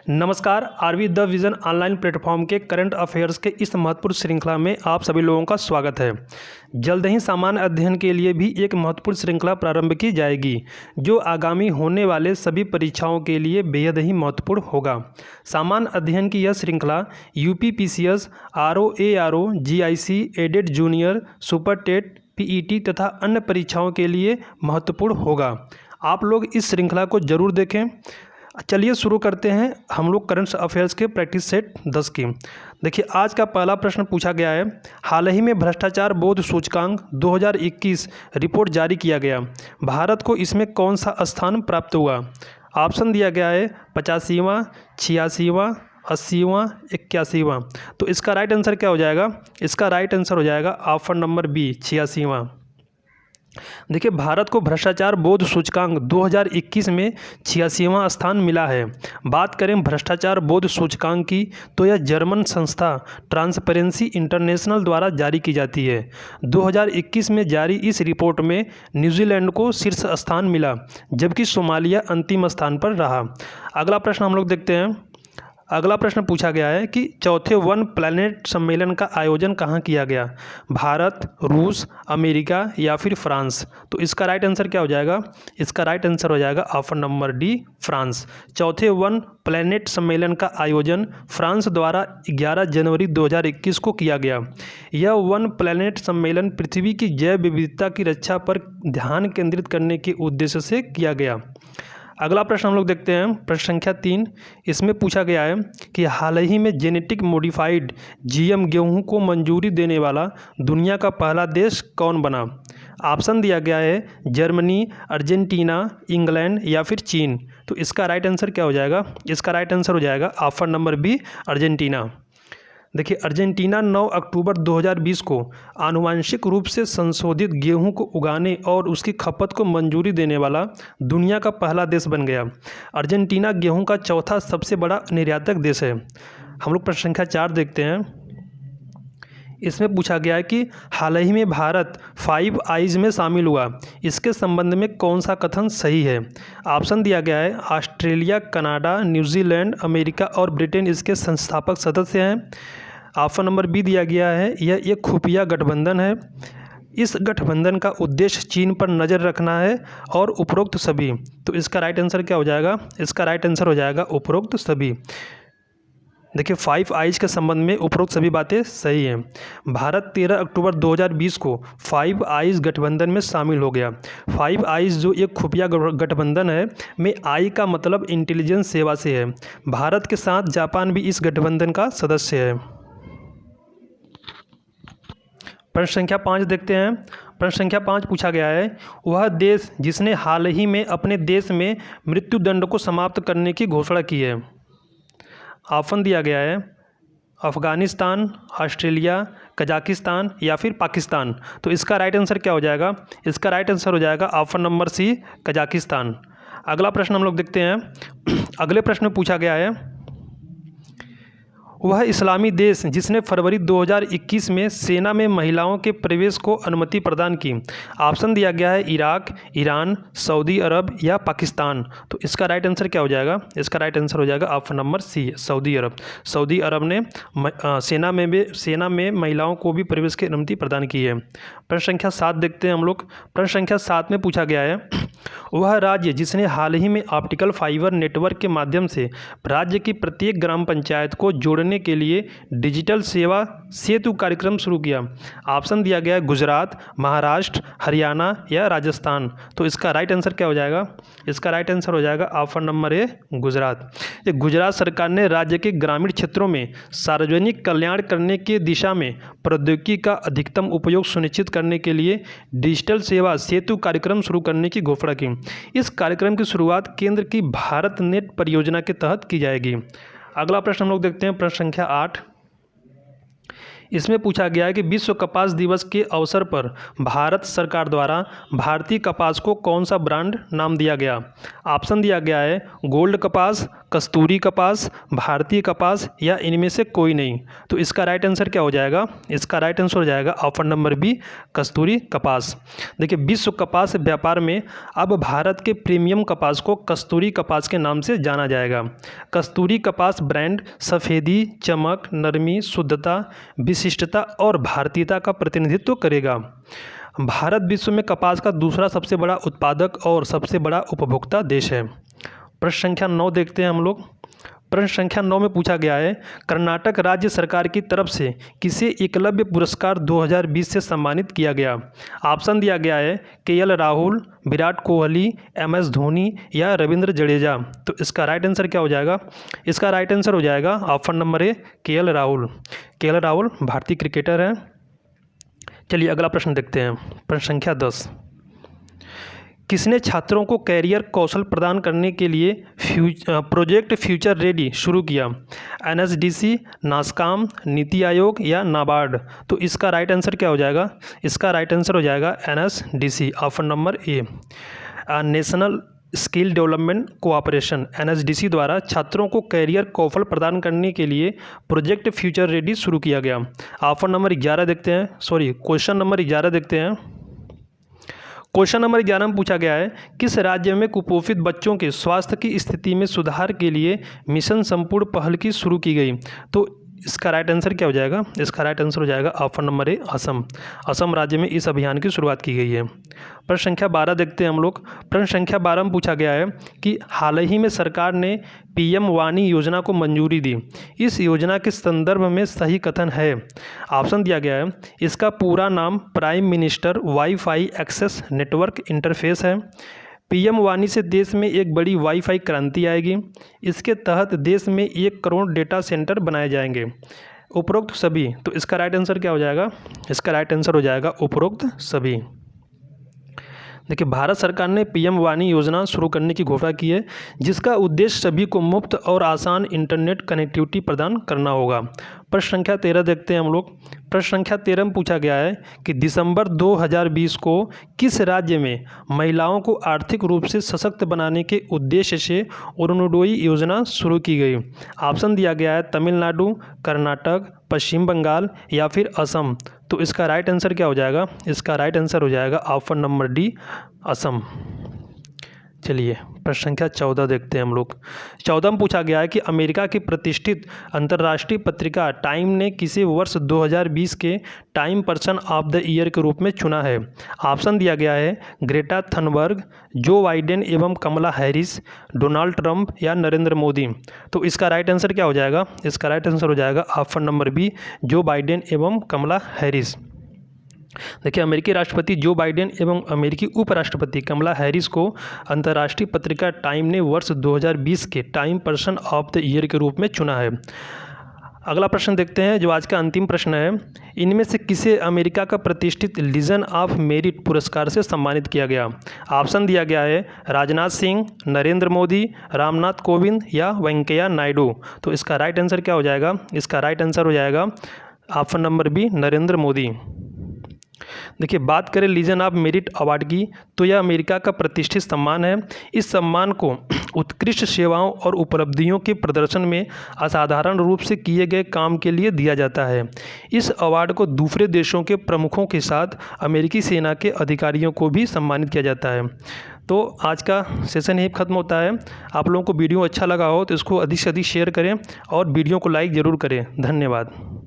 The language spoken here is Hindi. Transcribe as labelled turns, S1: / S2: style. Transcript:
S1: नमस्कार। RV the vision online platform के करंट अफेयर्स के इस महत्वपूर्ण श्रृंखला में आप सभी लोगों का स्वागत है। जल्द ही सामान्य अध्ययन के लिए भी एक महत्वपूर्ण श्रृंखला प्रारंभ की जाएगी, जो आगामी होने वाले सभी परीक्षाओं के लिए बेहद ही महत्वपूर्ण होगा। सामान्य अध्ययन की यह श्रृंखला UP PCS, RO, GIC, aided junior, super TET, PET तथा अन्य परीक्षाओं के लिए महत्वपूर्ण होगा। आप लोग इस श्रृंखला को जरूर देखें। चलिए शुरू करते हैं हम लोग करंट अफेयर्स के प्रैक्टिस सेट 10 की। देखिए, आज का पहला प्रश्न पूछा गया है, हाल ही में भ्रष्टाचार बोध सूचकांक 2021 रिपोर्ट जारी किया गया। भारत को इसमें कौन सा स्थान प्राप्त हुआ? ऑप्शन दिया गया है 85वां, 86वां, 80वां, 81वां। तो इसका राइट आंसर क्या हो जाएगा? इसका राइट आंसर हो जाएगा ऑप्शन नंबर बी, 86वां। देखिए, भारत को भ्रष्टाचार बोध सूचकांक 2021 में 86वां स्थान मिला है। बात करें भ्रष्टाचार बोध सूचकांक की, तो यह जर्मन संस्था ट्रांसपेरेंसी इंटरनेशनल द्वारा जारी की जाती है। 2021 में जारी इस रिपोर्ट में न्यूजीलैंड को शीर्ष स्थान मिला, जबकि सोमालिया अंतिम स्थान पर रहा। अगला प्रश्न हम लोग देखते हैं। अगला प्रश्न पूछा गया है कि चौथे वन प्लैनेट सम्मेलन का आयोजन कहाँ किया गया? भारत, रूस, अमेरिका या फिर फ्रांस? तो इसका राइट आंसर क्या हो जाएगा? इसका राइट आंसर हो जाएगा ऑप्शन नंबर डी, फ्रांस। चौथे वन प्लैनेट सम्मेलन का आयोजन फ्रांस द्वारा 11 जनवरी 2021 को किया गया। यह वन प्लैनेट सम्मेलन पृथ्वी की जैव विविधता की रक्षा पर ध्यान केंद्रित करने के उद्देश्य से किया गया। अगला प्रश्न हम लोग देखते हैं, प्रश्न संख्या 3। इसमें पूछा गया है कि हाल ही में जेनेटिक मॉडिफाइड जीएम गेहूं को मंजूरी देने वाला दुनिया का पहला देश कौन बना? ऑप्शन दिया गया है जर्मनी, अर्जेंटीना, इंग्लैंड या फिर चीन। तो इसका राइट आंसर क्या हो जाएगा? इसका राइट आंसर हो जाएगा ऑप्शन नंबर बी, अर्जेंटीना। देखिए, अर्जेंटीना 9 अक्टूबर 2020 को आनुवांशिक रूप से संशोधित गेहूं को उगाने और उसकी खपत को मंजूरी देने वाला दुनिया का पहला देश बन गया। अर्जेंटीना गेहूं का चौथा सबसे बड़ा निर्यातक देश है। हम लोग प्रश्न संख्या 4 देखते हैं। इसमें पूछा गया है कि हाल ही में भारत 5 आइज में शामिल हुआ। इसके संबंध में कौन सा कथन सही है? ऑप्शन दिया गया है ऑस्ट्रेलिया, कनाडा, न्यूजीलैंड, अमेरिका और ब्रिटेन इसके संस्थापक सदस्य हैं। ऑप्शन नंबर बी दिया गया है यह एक खुफिया गठबंधन है। इस गठबंधन का उद्देश्य चीन पर नज़र रखना है और उपरोक्त सभी। तो इसका राइट आंसर क्या हो जाएगा? इसका राइट आंसर हो जाएगा उपरोक्त सभी। देखिए, 5 आइज के संबंध में उपरोक्त सभी बातें सही हैं। भारत 13 अक्टूबर 2020 को 5 आइज गठबंधन में शामिल हो गया। 5 आइज जो एक खुफिया गठबंधन है, में आई का मतलब इंटेलिजेंस सेवा से है। भारत के साथ जापान भी इस गठबंधन का सदस्य है। प्रश्न संख्या 5 देखते हैं। प्रश्न संख्या 5 पूछा गया है, वह देश जिसने हाल ही में अपने देश में मृत्युदंड को समाप्त करने की घोषणा की है। ऑप्शन दिया गया है अफ़गानिस्तान, ऑस्ट्रेलिया, कजाकिस्तान या फिर पाकिस्तान। तो इसका राइट आंसर क्या हो जाएगा? इसका राइट आंसर हो जाएगा ऑप्शन नंबर सी, कजाकिस्तान। अगला प्रश्न हम लोग देखते हैं। अगले प्रश्न में पूछा गया है, वह इस्लामी देश जिसने फरवरी 2021 में सेना में महिलाओं के प्रवेश को अनुमति प्रदान की। ऑप्शन दिया गया है इराक, ईरान, सऊदी अरब या पाकिस्तान। तो इसका राइट आंसर क्या हो जाएगा? इसका राइट आंसर हो जाएगा ऑप्शन नंबर सी, सऊदी अरब। सऊदी अरब ने सेना में महिलाओं को भी प्रवेश की अनुमति प्रदान की है। प्रश्न संख्या 7 देखते हैं हम लोग। प्रश्न संख्या 7 में पूछा गया है, वह राज्य जिसने हाल ही में ऑप्टिकल फाइबर नेटवर्क के माध्यम से राज्य की प्रत्येक ग्राम पंचायत को जोड़ने के लिए डिजिटल सेवा सेतु कार्यक्रम शुरू किया। ऑप्शन दिया गया है गुजरात, महाराष्ट्र, हरियाणा या राजस्थान। तो इसका राइट आंसर क्या हो जाएगा? इसका राइट आंसर हो जाएगा ऑप्शन नंबर ए, गुजरात। ये गुजरात सरकार ने राज्य के ग्रामीण क्षेत्रों में सार्वजनिक कल्याण करने की दिशा में प्रौद्योगिकी का अधिकतम उपयोग सुनिश्चित करने के लिए डिजिटल सेवा सेतु कार्यक्रम शुरू करने की घोषणा की। इस कार्यक्रम की शुरुआत केंद्र की भारत नेट परियोजना के तहत की जाएगी। अगला प्रश्न हम लोग देखते हैं, प्रश्न संख्या 8। इसमें पूछा गया है कि विश्व कपास दिवस के अवसर पर भारत सरकार द्वारा भारतीय कपास को कौन सा ब्रांड नाम दिया गया। ऑप्शन दिया गया है गोल्ड कपास, कस्तूरी कपास, भारतीय कपास या इनमें से कोई नहीं? तो इसका राइट आंसर क्या हो जाएगा? इसका राइट आंसर हो जाएगा ऑप्शन नंबर बी, कस्तूरी कपास। देखिए, विश्व कपास व्यापार में अब भारत के प्रीमियम कपास को कस्तूरी कपास के नाम से जाना जाएगा। कस्तूरी कपास ब्रांड सफ़ेदी, चमक, नरमी, शुद्धता, विशिष्टता और भारतीयता का प्रतिनिधित्व करेगा। भारत विश्व में कपास का दूसरा सबसे बड़ा उत्पादक और सबसे बड़ा उपभोक्ता देश है। प्रश्न संख्या 9 देखते हैं हम लोग। प्रश्न संख्या 9 में पूछा गया है, कर्नाटक राज्य सरकार की तरफ से किसे एकलव्य पुरस्कार 2020 से सम्मानित किया गया? ऑप्शन दिया गया है केएल राहुल, विराट कोहली, एमएस धोनी या रविंद्र जडेजा। तो इसका राइट आंसर क्या हो जाएगा? इसका राइट आंसर हो जाएगा option number A, KL Rahul. KL Rahul भारतीय क्रिकेटर हैं। चलिए अगला प्रश्न देखते हैं। प्रश्न संख्या 10, किसने छात्रों को कैरियर कौशल प्रदान करने के लिए प्रोजेक्ट फ्यूचर रेडी शुरू किया? एनएसडीसी, नास्कॉम, नीति आयोग या नाबार्ड? तो इसका राइट आंसर क्या हो जाएगा? इसका राइट आंसर हो जाएगा NSDC, option number A. National skill development cooperation, NSDC द्वारा छात्रों को कैरियर कौशल प्रदान करने के लिए प्रोजेक्ट फ्यूचर रेडी शुरू किया गया। ऑप्शन नंबर 11 देखते हैं, क्वेश्चन नंबर 11 देखते हैं। क्वेश्चन नंबर 11 में पूछा गया है, किस राज्य में कुपोषित बच्चों के स्वास्थ्य की स्थिति में सुधार के लिए मिशन संपूर्ण पहल की शुरू की गई? तो इसका राइट आंसर क्या हो जाएगा? इसका राइट आंसर हो जाएगा option number A, Assam. Assam राज्य में इस अभियान की शुरुआत की गई है। प्रश्न संख्या 12 देखते हैं हम लोग। प्रश्न संख्या 12 में पूछा गया है कि हाल ही में सरकार ने पीएम वानी योजना को मंजूरी दी। इस योजना के संदर्भ में सही कथन है? ऑप्शन दिया गया है, इसका पूरा नाम prime minister wifi access network interface है। पीएम वानी से देश में एक बड़ी वाईफाई क्रांति आएगी। इसके तहत देश में 1 करोड़ डेटा सेंटर बनाए जाएंगे। उपरोक्त सभी। तो इसका राइट आंसर क्या हो जाएगा? इसका राइट आंसर हो जाएगा उपरोक्त सभी। देखिए, भारत सरकार ने पीएम वानी योजना शुरू करने की घोषणा की है, जिसका उद्देश्य सभी को मुफ्त और आसान इंटरनेट कनेक्टिविटी प्रदान करना होगा। प्रश्न संख्या 13 देखते हैं हम लोग। प्रश्न संख्या 13 में पूछा गया है कि दिसंबर 2020 को किस राज्य में महिलाओं को आर्थिक रूप से सशक्त बनाने के उद्देश्य से अरुणोदय योजना शुरू की गई? ऑप्शन दिया गया है तमिलनाडु, कर्नाटक, पश्चिम बंगाल या फिर असम। तो इसका राइट आंसर क्या हो जाएगा? इसका राइट आंसर हो जाएगा ऑप्शन नंबर डी, असम। चलिए प्रश्न संख्या 14 देखते हैं हम लोग। 14 में पूछा गया है कि अमेरिका की प्रतिष्ठित अंतर्राष्ट्रीय पत्रिका टाइम ने किसे वर्ष 2020 के time person of the year के रूप में चुना है? ऑप्शन दिया गया है ग्रेटा थनबर्ग, जो बाइडेन एवं कमला हैरिस, डोनाल्ड ट्रंप या नरेंद्र मोदी। तो इसका राइट आंसर क्या हो जाएगा? इसका राइट आंसर हो जाएगा option number B, Joe Biden एवं कमला हैरिस। देखिए, अमेरिकी राष्ट्रपति जो बाइडेन एवं अमेरिकी उपराष्ट्रपति कमला हैरिस को अंतर्राष्ट्रीय पत्रिका टाइम ने वर्ष 2020 के time person of the year के रूप में चुना है। अगला प्रश्न देखते हैं, जो आज का अंतिम प्रश्न है। इनमें से किसे अमेरिका का प्रतिष्ठित लीजन ऑफ मेरिट पुरस्कार से सम्मानित किया गया? ऑप्शन दिया गया है राजनाथ सिंह, नरेंद्र मोदी, रामनाथ कोविंद या वेंकैया नायडू। तो इसका राइट आंसर क्या हो जाएगा? इसका राइट आंसर हो जाएगा option number B, Narendra Modi. देखिए, बात करें लीजन ऑफ मेरिट अवार्ड की, तो यह अमेरिका का प्रतिष्ठित सम्मान है। इस सम्मान को उत्कृष्ट सेवाओं और उपलब्धियों के प्रदर्शन में असाधारण रूप से किए गए काम के लिए दिया जाता है। इस अवार्ड को दूसरे देशों के प्रमुखों के साथ अमेरिकी सेना के अधिकारियों को भी सम्मानित किया जाता है। तो आज का सेशन यही खत्म होता है। आप लोगों को वीडियो अच्छा लगा हो तो इसको अधिक से अधिक शेयर करें और वीडियो को लाइक ज़रूर करें। धन्यवाद।